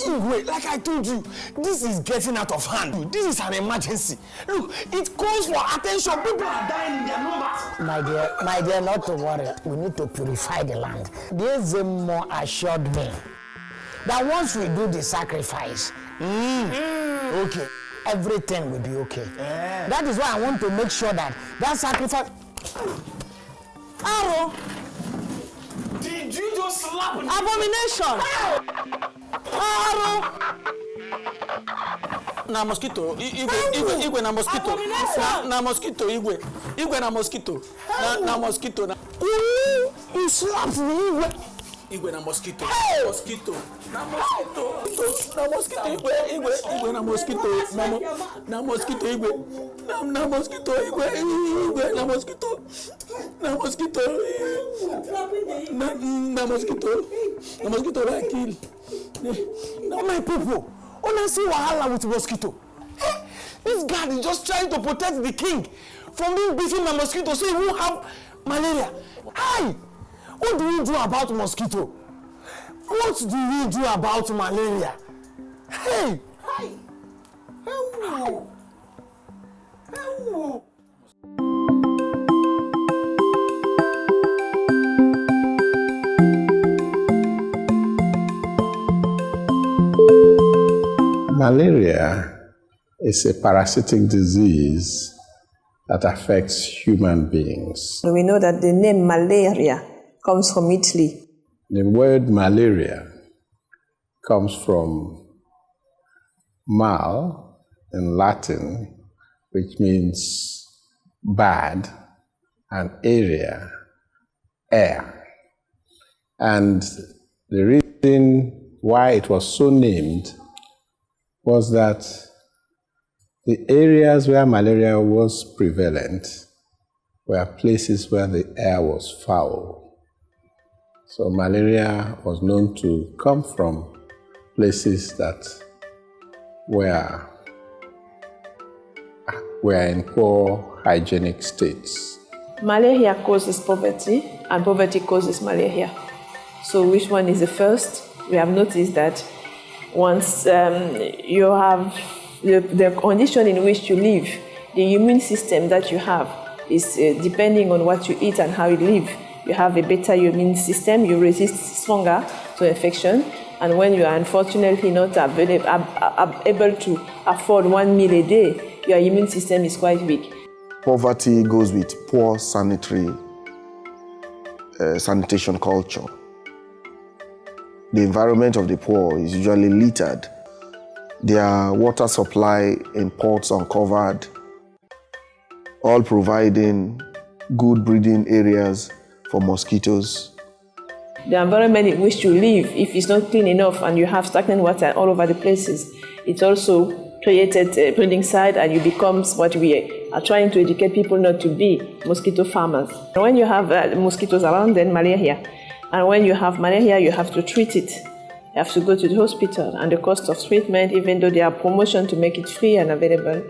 Wait, like I told you, this is getting out of hand. This is an emergency. Look, it calls for attention. People are dying in their numbers. My dear, not to worry. We need to purify the land. There's more assured me that once we do the sacrifice, okay, everything will be okay. Yeah. That is why I want to make sure that sacrifice. Arrow! Did you just slap me? Abomination! Arrow! Na mosquito, igwe na mosquito. Na mosquito, igwe na mosquito. Na mosquito na. You slapped me, Igwe na mosquito. Mosquito. Na mosquito. Na mosquito, igwe na mosquito. Na mosquito, igwe. Na mosquito, igwe na mosquito. Na mosquito. Na mosquito. Na mosquito will kill. Now my people, honestly, wahala with mosquito. This guy is just trying to protect the king from being bitten by mosquito so he won't have malaria. Hi! What do we do about mosquito? What do we do about malaria? Hey! Hi! Hello! Hello! Malaria is a parasitic disease that affects human beings. We know that the name malaria comes from Italy. The word malaria comes from mal in Latin, which means bad, and area, air. And the reason why it was so named was that the areas where malaria was prevalent were places where the air was foul. So malaria was known to come from places that were in poor hygienic states. Malaria causes poverty, and poverty causes malaria. So which one is the first? We have noticed that once you have the condition in which you live, the immune system that you have is depending on what you eat and how you live. You have a better immune system, you resist stronger to infection, and when you are unfortunately not able to afford 1 meal a day, your immune system is quite weak. Poverty goes with poor sanitation culture. The environment of the poor is usually littered. Their water supply in pots uncovered, all providing good breeding areas for mosquitoes. The environment in which you live, if it's not clean enough and you have stagnant water all over the places, it also created a breeding site, and you become what we are trying to educate people not to be, mosquito farmers. When you have mosquitoes around, then malaria. And when you have malaria, you have to treat it. You have to go to the hospital, and the cost of treatment, even though there are promotions to make it free and available,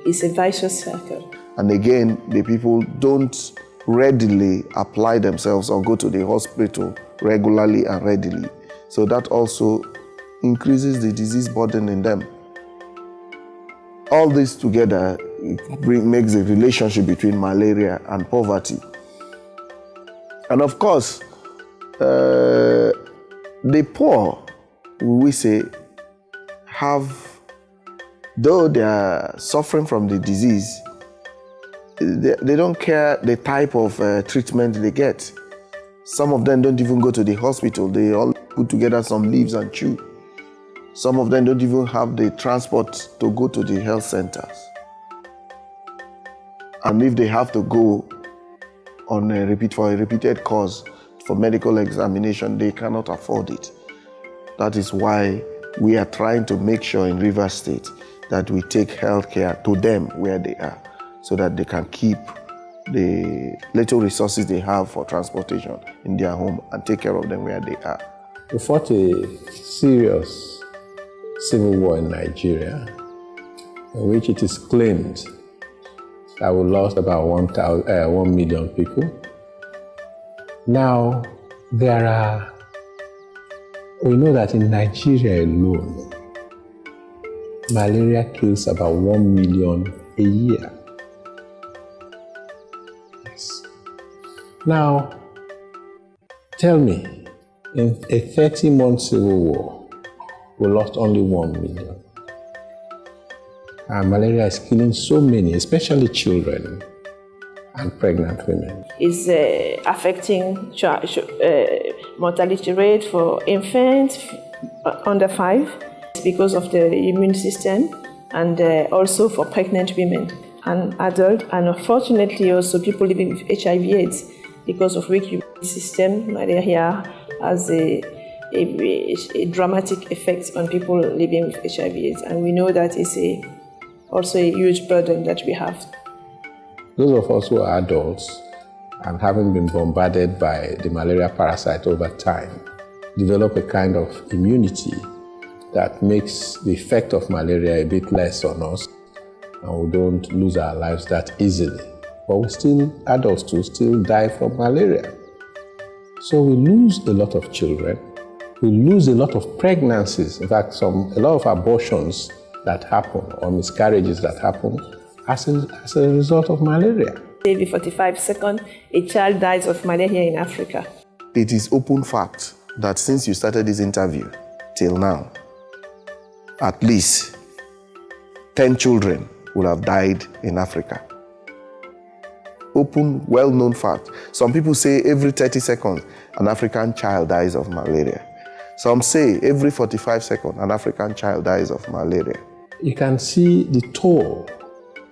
is a vicious circle. And again, the people don't readily apply themselves or go to the hospital regularly and readily. So that also increases the disease burden in them. All this together makes a relationship between malaria and poverty. And of course, the poor, we say, though they are suffering from the disease, they don't care the type of treatment they get. Some of them don't even go to the hospital. They all put together some leaves and chew. Some of them don't even have the transport to go to the health centers. And if they have to go on for a repeated course for medical examination, they cannot afford it. That is why we are trying to make sure in Rivers State that we take health care to them where they are, so that they can keep the little resources they have for transportation in their home and take care of them where they are. We fought a serious civil war in Nigeria, in which it is claimed that we lost about 1 million people. Now, there are We know that in Nigeria alone, malaria kills about 1 million a year. Yes. Now, tell me, in a 30-month civil war, we lost only 1 million. And malaria is killing so many, especially children and pregnant women. It's affecting mortality rate for infants under 5 because of the immune system, and also for pregnant women and adults, and unfortunately also people living with HIV/AIDS because of weak immune system. Malaria has a dramatic effect on people living with HIV/AIDS, and we know that it's also a huge burden that we have. Those of us who are adults and having been bombarded by the malaria parasite over time develop a kind of immunity that makes the effect of malaria a bit less on us, and we don't lose our lives that easily. But adults too still die from malaria. So we lose a lot of children, we lose a lot of pregnancies. In fact, a lot of abortions that happen or miscarriages that happen as a result of malaria. Every 45 seconds, a child dies of malaria in Africa. It is open fact that since you started this interview till now, at least 10 children will have died in Africa. Open, well-known fact. Some people say every 30 seconds, an African child dies of malaria. Some say every 45 seconds, an African child dies of malaria. You can see the toll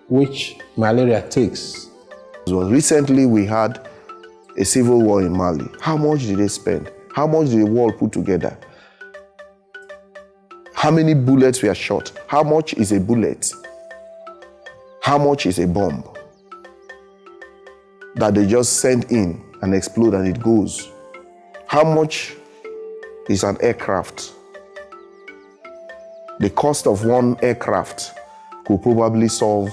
which malaria takes. So recently we had a civil war in Mali. How much did they spend? How much did the world put together? How many bullets were shot? How much is a bullet? How much is a bomb that they just send in and explode and it goes? How much is an aircraft? The cost of one aircraft could probably solve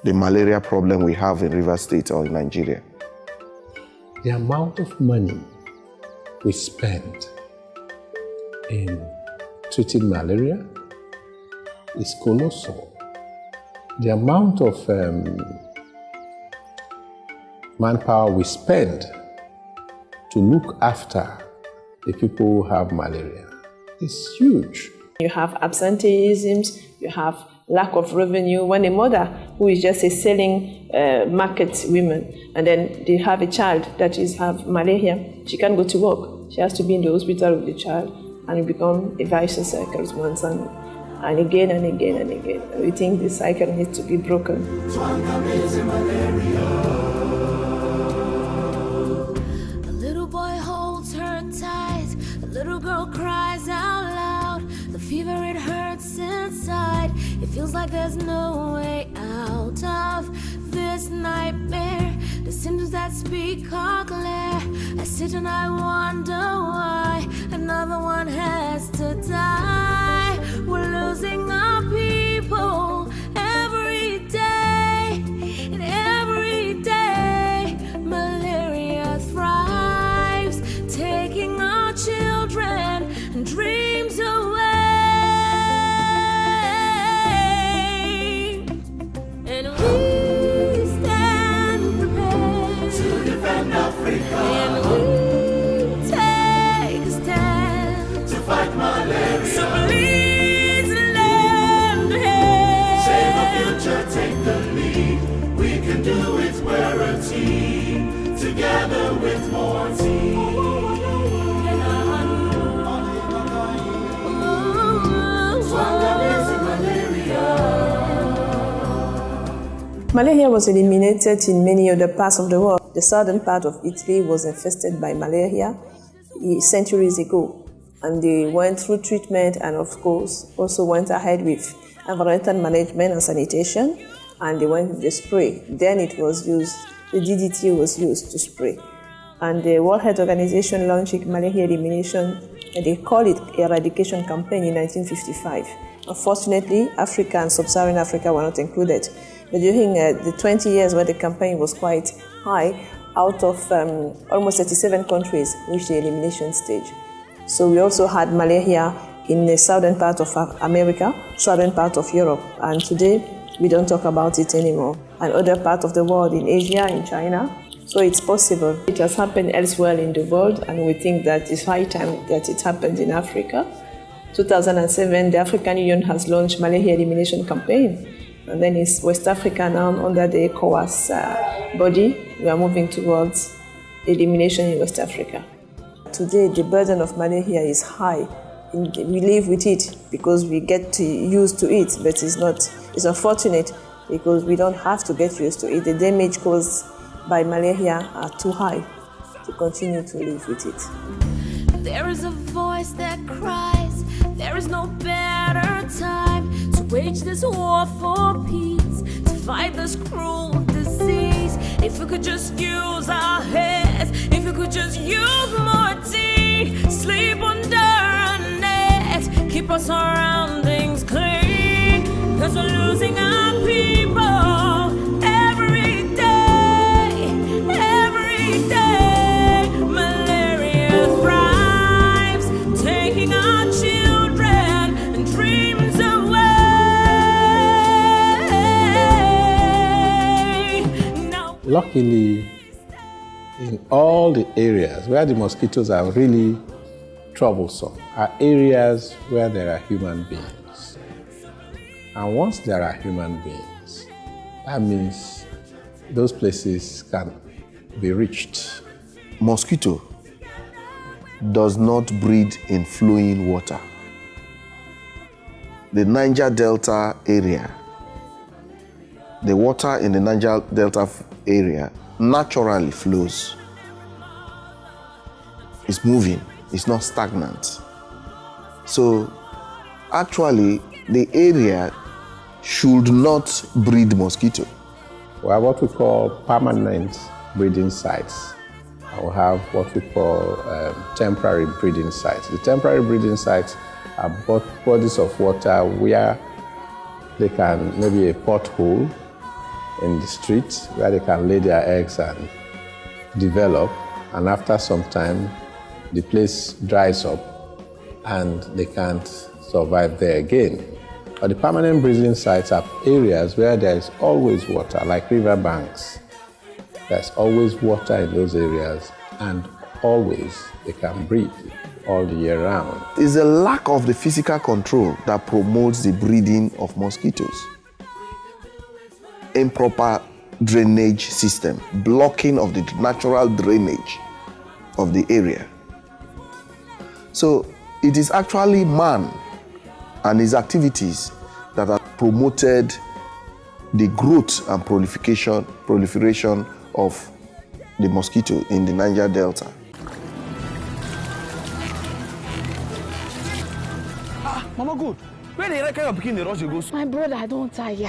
the malaria problem we have in Rivers State or in Nigeria. The amount of money we spend in treating malaria is colossal. The amount of manpower we spend to look after the people who have malaria is huge. You have absenteeisms, you have lack of revenue. When a mother who is just a selling market woman, and then they have a child that have malaria, she can't go to work. She has to be in the hospital with the child, and it becomes a vicious cycle once and again and again and again. And we think this cycle needs to be broken. A little boy holds her tight, a little girl cries out loud. The fever, it hurts inside. It feels like there's no way out of this nightmare. The symptoms that speak are clear. I sit and I wonder why another one has to die. We're losing our people every day, and every day malaria thrives, taking our children and dreams away. And we stand prepared to defend Africa. And we take a stand to fight malaria. So please lend a hand. Save the future, take the lead. We can do it, we're a team. Together with more team. Malaria was eliminated in many other parts of the world. The southern part of Italy was infested by malaria centuries ago, and they went through treatment and, of course, also went ahead with environmental management and sanitation, and they went with the spray. Then it was used, the DDT was used to spray. And the World Health Organization launched malaria elimination, and they call it eradication campaign in 1955. Unfortunately, Africa and Sub-Saharan Africa were not included. But during the 20 years where the campaign was quite high, out of almost 37 countries reached the elimination stage. So we also had malaria in the southern part of America, southern part of Europe, and today we don't talk about it anymore. And other parts of the world, in Asia, in China. So it's possible. It has happened elsewhere in the world, and we think that it's high time that it happened in Africa. 2007, the African Union has launched Malaria elimination campaign. And then it's West Africa now under the ECOWAS body. We are moving towards elimination in West Africa. Today, the burden of malaria is high. We live with it because we get used to it, but it's unfortunate because we don't have to get used to it. The damage caused by malaria are too high to continue to live with it. There is a voice that cries, there is no better time to wage this war for peace, to fight this cruel disease. If we could just use our heads, if we could just use more tea, sleep under a net, keep our surroundings clean, cause we're losing our people every day, every day. Malaria thrives, taking our children and dreams away. Now, Luckily, in all the areas where the mosquitoes are really troublesome are areas where there are human beings. And once there are human beings, that means those places can be reached. Mosquito does not breed in flowing water. The Niger Delta area, the water in the Niger Delta area naturally flows. It's moving, it's not stagnant. So actually, the area should not breed mosquito. We have what we call permanent breeding sites. And we have what we call temporary breeding sites. The temporary breeding sites are bodies of water where they can, maybe a pothole in the street where they can lay their eggs and develop, and after some time the place dries up and they can't survive there again. But the permanent breeding sites are areas where there is always water, like river banks. There's always water in those areas, and always they can breed all the year round. It's a lack of the physical control that promotes the breeding of mosquitoes. Improper drainage system, blocking of the natural drainage of the area. So it is actually man and his activities that have promoted the growth and proliferation of the mosquito in the Niger Delta. Mama good. Where they reckon your pikin dey rush you go? My brother, I don't tire.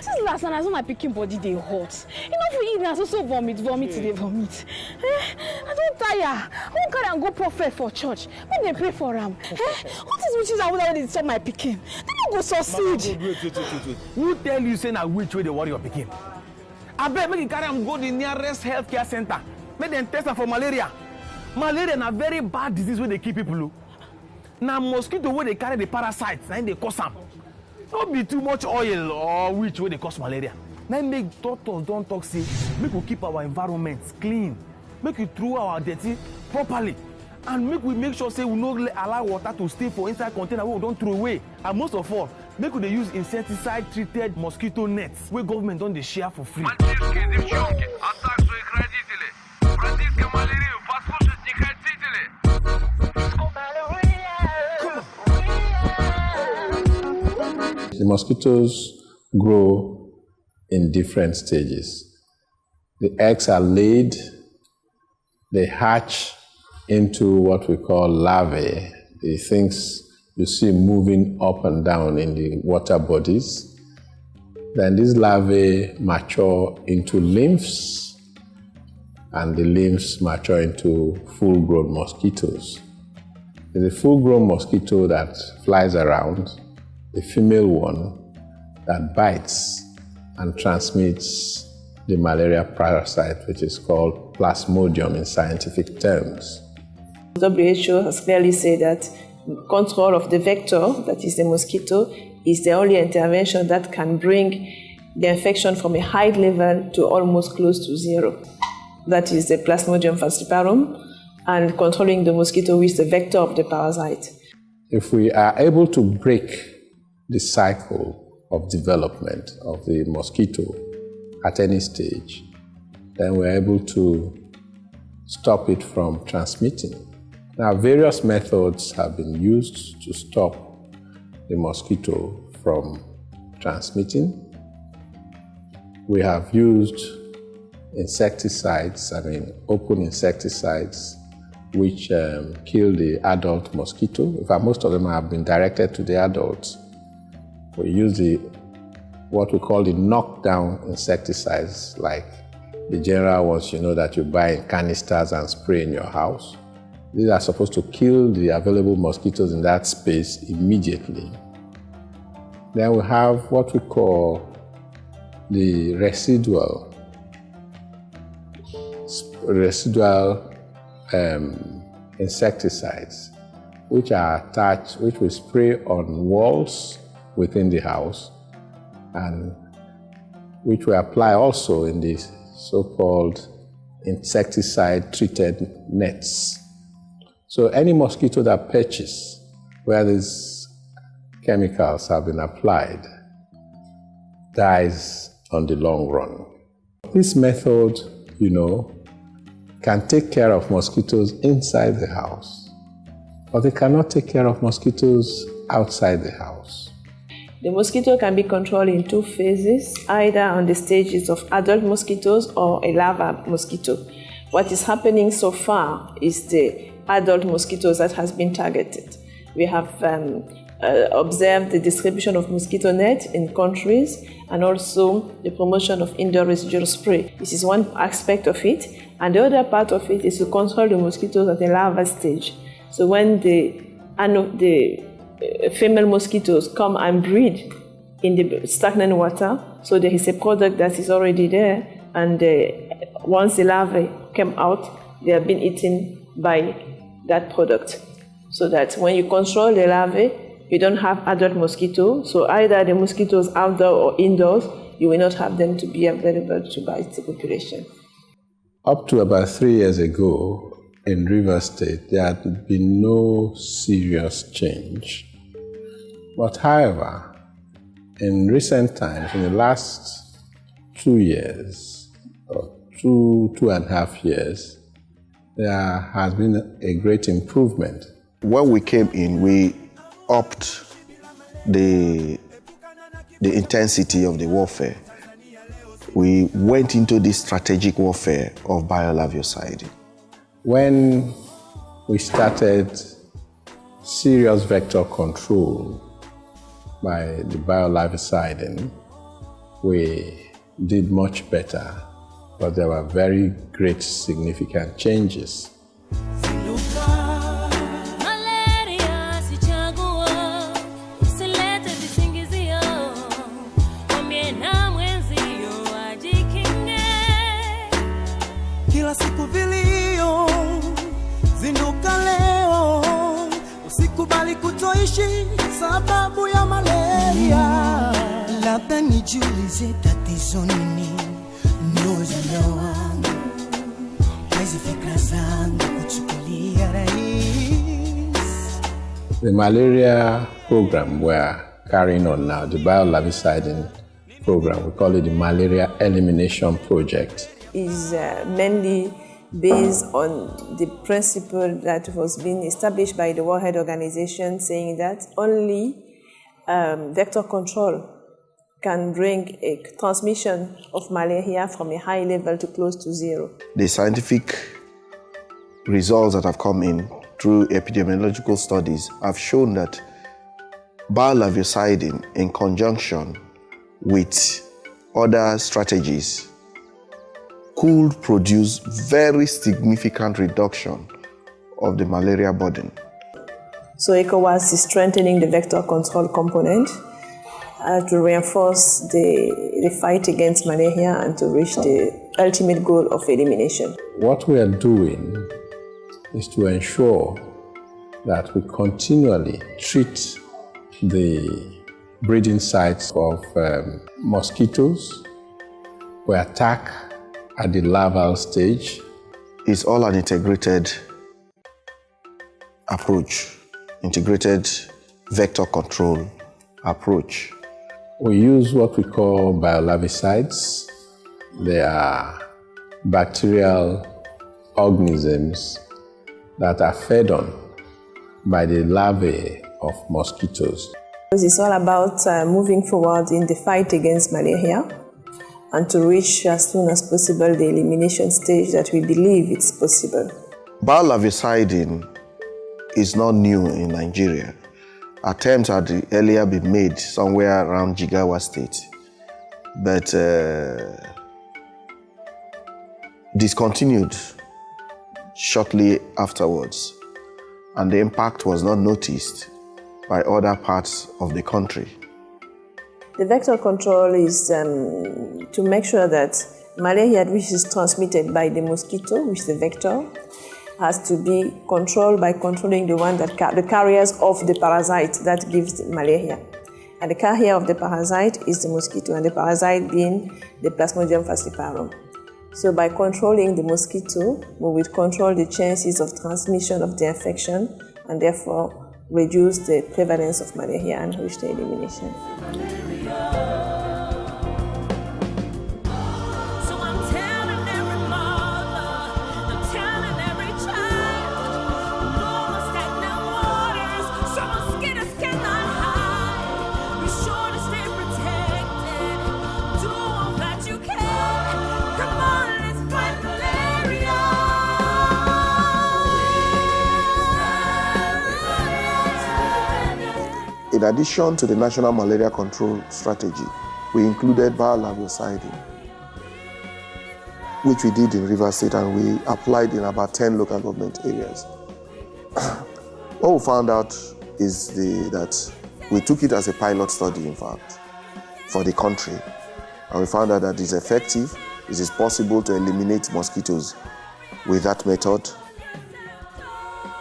Since last night, I saw my pikin body dey hot. You know, for evening, I so vomit, dey vomit. I don't tire. I won't carry and go prophet for church. When they pray for him. What is witches and wizards they stop my pikin? They don't go succeed. Wait. Who tell you say na witch wey dey worry your pikin? I bet make you carry am go the nearest healthcare center. Make them test am for malaria. Malaria na very bad disease wey dey kill people. Now mosquito where they carry the parasites, now they cause them. Don't be too much oil or which way they cause malaria. Now make doctors don't talk say, make we keep our environment clean, make we throw our dirty properly, and make sure say we no allow water to stay for inside container where we don't throw away. And most of all, make we use insecticide treated mosquito nets where government don't they share for free. The mosquitoes grow in different stages. The eggs are laid, they hatch into what we call larvae, the things you see moving up and down in the water bodies. Then these larvae mature into nymphs, and the nymphs mature into full-grown mosquitoes. There's a full-grown mosquito that flies around, the female one that bites and transmits the malaria parasite, which is called Plasmodium in scientific terms. WHO has clearly said that control of the vector, that is the mosquito, is the only intervention that can bring the infection from a high level to almost close to zero. That is the Plasmodium falciparum, and controlling the mosquito with the vector of the parasite. If we are able to break the cycle of development of the mosquito at any stage, then we're able to stop it from transmitting. Now, various methods have been used to stop the mosquito from transmitting. We have used insecticides, open insecticides, which kill the adult mosquito. In fact, most of them have been directed to the adults. We use what we call the knockdown insecticides, like the general ones that you buy in canisters and spray in your house. These are supposed to kill the available mosquitoes in that space immediately. Then we have what we call the residual insecticides, which are attached, which we spray on walls within the house, and which we apply also in the so-called insecticide-treated nets. So any mosquito that perches where these chemicals have been applied dies on the long run. This method, can take care of mosquitoes inside the house, but they cannot take care of mosquitoes outside the house. The mosquito can be controlled in two phases, either on the stages of adult mosquitoes or a larva mosquito. What is happening so far is the adult mosquitoes that has been targeted. We have observed the distribution of mosquito net in countries and also the promotion of indoor residual spray. This is one aspect of it, and the other part of it is to control the mosquitoes at the larva stage. So when the female mosquitoes come and breed in the stagnant water, so there is a product that is already there, and once the larvae come out, they have been eaten by that product. So that when you control the larvae, you don't have adult mosquitoes. So either the mosquitoes outdoor or indoors, you will not have them to be available to bite the population. Up to about 3 years ago in Rivers State, there had been no serious change. But however, in recent times, in the last 2 years, or 2.5 years, there has been a great improvement. When we came in, we upped the intensity of the warfare. We went into this strategic warfare of biolarvicidin. When we started serious vector control by the biolarvicidin, we did much better, but there were very great significant changes. Sababu ya malaria, labda nijiulize tatizo nini, nyoza moyo wangu, hizi fikra zangu kuchukulia rais. The malaria program we're carrying on now, the biolarvicidin program, we call it the Malaria Elimination Project, is mainly based on the principle that was being established by the World Health Organization, saying that only vector control can bring a transmission of malaria from a high level to close to zero. The scientific results that have come in through epidemiological studies have shown that biolarvicidin, in conjunction with other strategies, could produce very significant reduction of the malaria burden. So ECOWAS is strengthening the vector control component to reinforce the fight against malaria and to reach the ultimate goal of elimination. What we are doing is to ensure that we continually treat the breeding sites of mosquitoes. We attack at the larval stage. It's all an integrated approach, integrated vector control approach. We use what we call biolarvicides. They are bacterial organisms that are fed on by the larvae of mosquitoes. It's all about moving forward in the fight against malaria and to reach as soon as possible the elimination stage that we believe it's possible. Biolarviciding is not new in Nigeria. Attempts had earlier been made somewhere around Jigawa State, but discontinued shortly afterwards, and the impact was not noticed by other parts of the country. The vector control is to make sure that malaria, which is transmitted by the mosquito, which is the vector, has to be controlled by controlling the one that the carriers of the parasite that gives the malaria. And the carrier of the parasite is the mosquito, and the parasite being the Plasmodium falciparum. So by controlling the mosquito, we will control the chances of transmission of the infection and therefore reduce the prevalence of malaria and reach the elimination. In addition to the National Malaria Control Strategy, we included biolarviciding, which we did in Rivers State, and we applied in about 10 local government areas. What we found out is that we took it as a pilot study, in fact, for the country. And we found out that it's effective, it is possible to eliminate mosquitoes with that method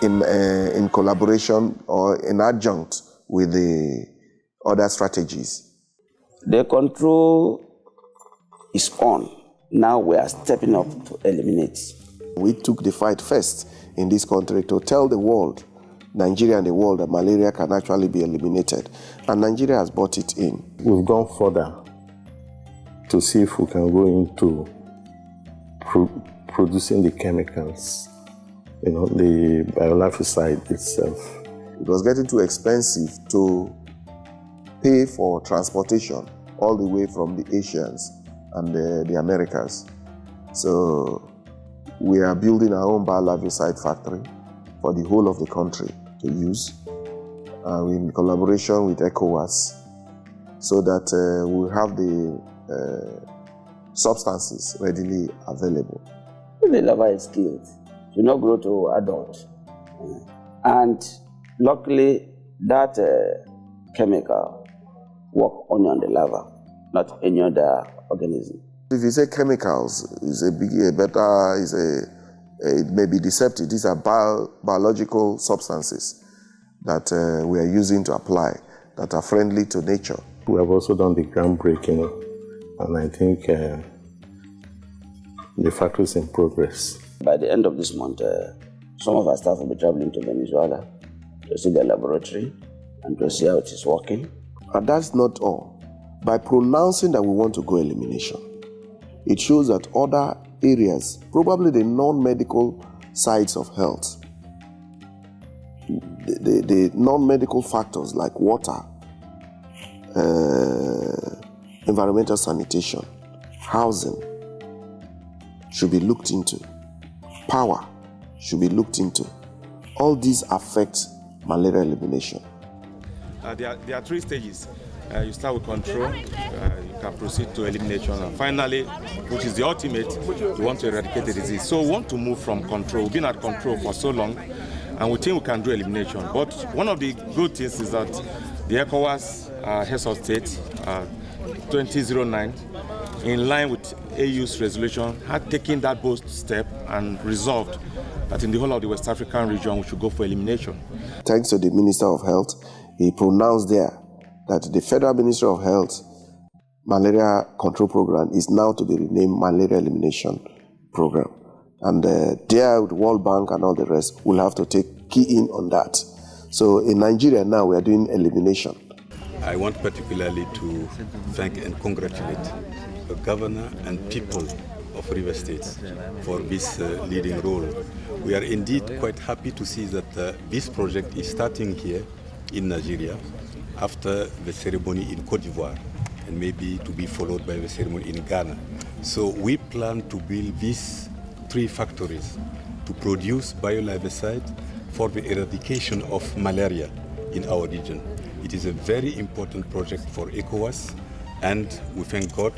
in collaboration or in adjunct with the other strategies. The control is on. Now we are stepping up to eliminate. We took the fight first in this country to tell the world, Nigeria and the world, that malaria can actually be eliminated. And Nigeria has brought it in. We've gone further to see if we can go into producing the chemicals, the biolarvicide itself. It was getting too expensive to pay for transportation all the way from the Asians and the Americas. So we are building our own biolarvicide factory for the whole of the country to use in collaboration with ECOWAS, so that we'll have the substances readily available. The larva is killed, do not grow to adult. And luckily, that chemical work only on the larva, not any other organism. If you say chemicals, it may be deceptive. These are biological substances that we are using to apply that are friendly to nature. We have also done the groundbreaking, and I think the factory is in progress. By the end of this month, some of our staff will be traveling to Venezuela to see the laboratory and to see how it is working. And that's not all. By pronouncing that we want to go elimination, it shows that other areas, probably the non-medical sides of health, the non-medical factors like water, environmental sanitation, housing, should be looked into. Power should be looked into. All these affect malaria elimination. There are 3 stages. You start with control, you can proceed to elimination, and finally, which is the ultimate, you want to eradicate the disease. So we want to move from control. We've been at control for so long, and we think we can do elimination. But one of the good things is that the ECOWAS heads of state 2009, in line with AU's resolution, had taken that bold step and resolved that in the whole of the West African region we should go for elimination. Thanks to the Minister of Health, he pronounced there that the Federal Ministry of Health Malaria Control Program is now to be renamed Malaria Elimination Program. And there, the World Bank and all the rest will have to take key in on that. So in Nigeria now, we are doing elimination. I want particularly to thank and congratulate the governor and people of River State for this leading role. We are indeed quite happy to see that this project is starting here in Nigeria after the ceremony in Côte d'Ivoire, and maybe to be followed by the ceremony in Ghana. So we plan to build these 3 factories to produce biolivicide for the eradication of malaria in our region. It is a very important project for ECOWAS, and we thank God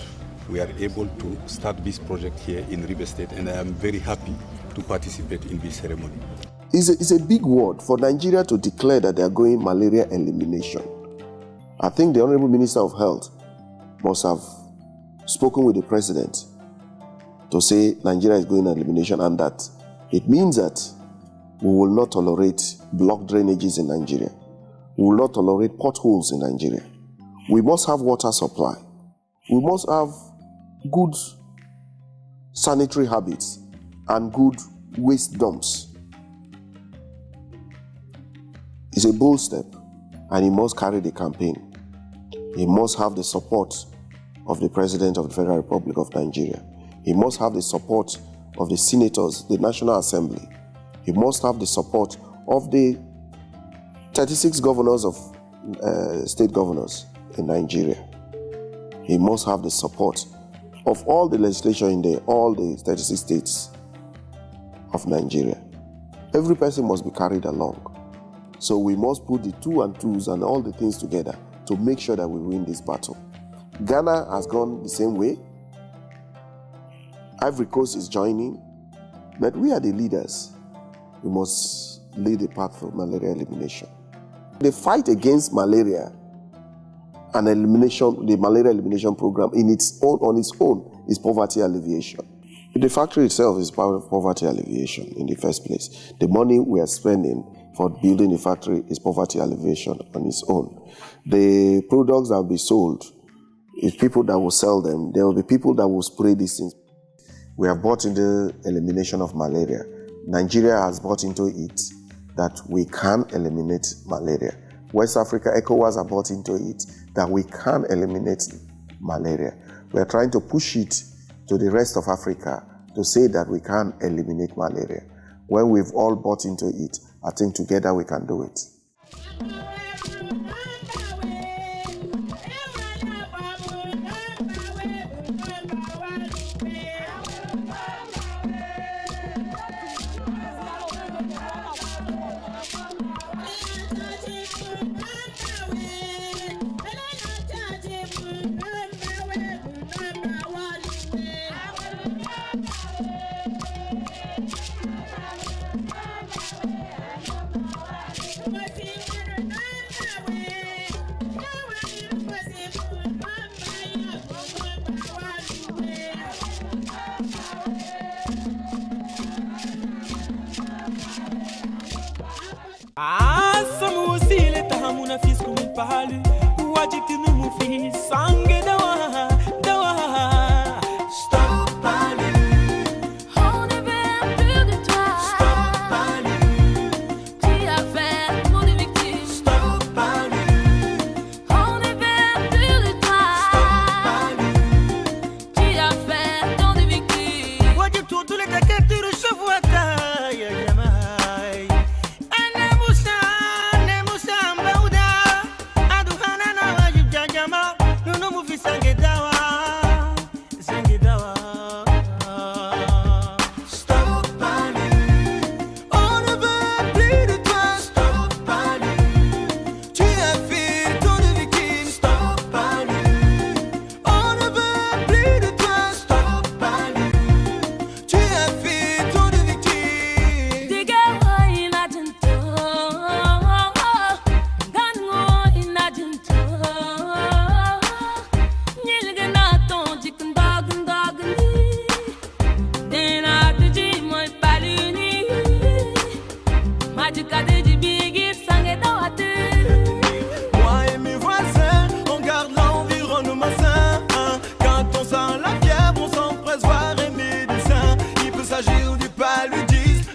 we are able to start this project here in River State, and I am very happy to participate in this ceremony. It's a big word for Nigeria to declare that they are going malaria elimination. I think the Honorable Minister of Health must have spoken with the President to say Nigeria is going elimination, and that it means that we will not tolerate blocked drainages in Nigeria. We will not tolerate potholes in Nigeria. We must have water supply. We must have good sanitary habits and good waste dumps. It's a bold step, and he must carry the campaign. He must have the support of the President of the Federal Republic of Nigeria. He must have the support of the senators, the National Assembly. He must have the support of the 36 governors of state governors in Nigeria. He must have the support of all the legislation in all the 36 states of Nigeria. Every person must be carried along. So we must put the 2 and 2s and all the things together to make sure that we win this battle. Ghana has gone the same way. Ivory Coast is joining. But we are the leaders. We must lead the path for malaria elimination. The fight against malaria and elimination, the malaria elimination program on its own is poverty alleviation. The factory itself is poverty alleviation in the first place. The money we are spending for building the factory is poverty alleviation on its own. The products that will be sold, it's people that will sell them. There will be people that will spray these things. We have bought into elimination of malaria. Nigeria has bought into it that we can eliminate malaria. West Africa, ECOWAS have bought into it that we can eliminate malaria. We are trying to push it to the rest of Africa to say that we can eliminate malaria. When we've all bought into it, I think together we can do it.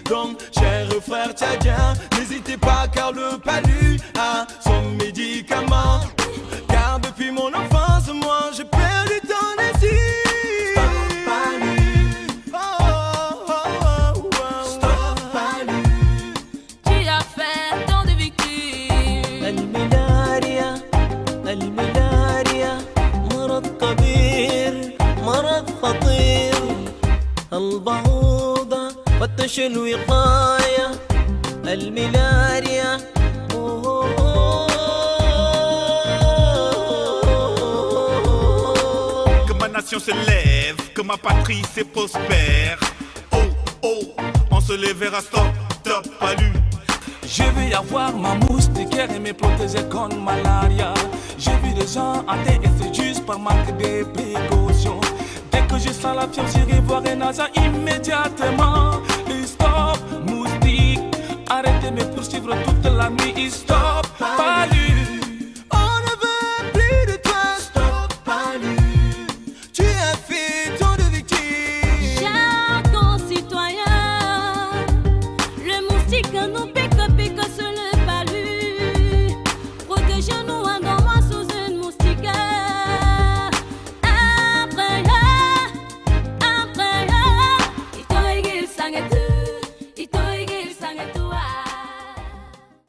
Donc, chers frères tchadiens, n'hésitez pas car le palu a son médicament. Car depuis mon enfance, moi, je perds du temps ainsi. خطير البعوضة فتش الوقاية الملاريا Que ma nation se lève, que ma patrie se prospère. Oh, oh, on se lèvera, stop, stop, palu. Je vais avoir ma moustiquaire et me protéger contre malaria. J'ai vu des gens atteints et c'est juste par manque de précautions. Dès que je sens la fièvre, j'irai voir un agent immédiatement. Stop, moustique, arrêtez de me poursuivre toute la nuit. Stop, palu.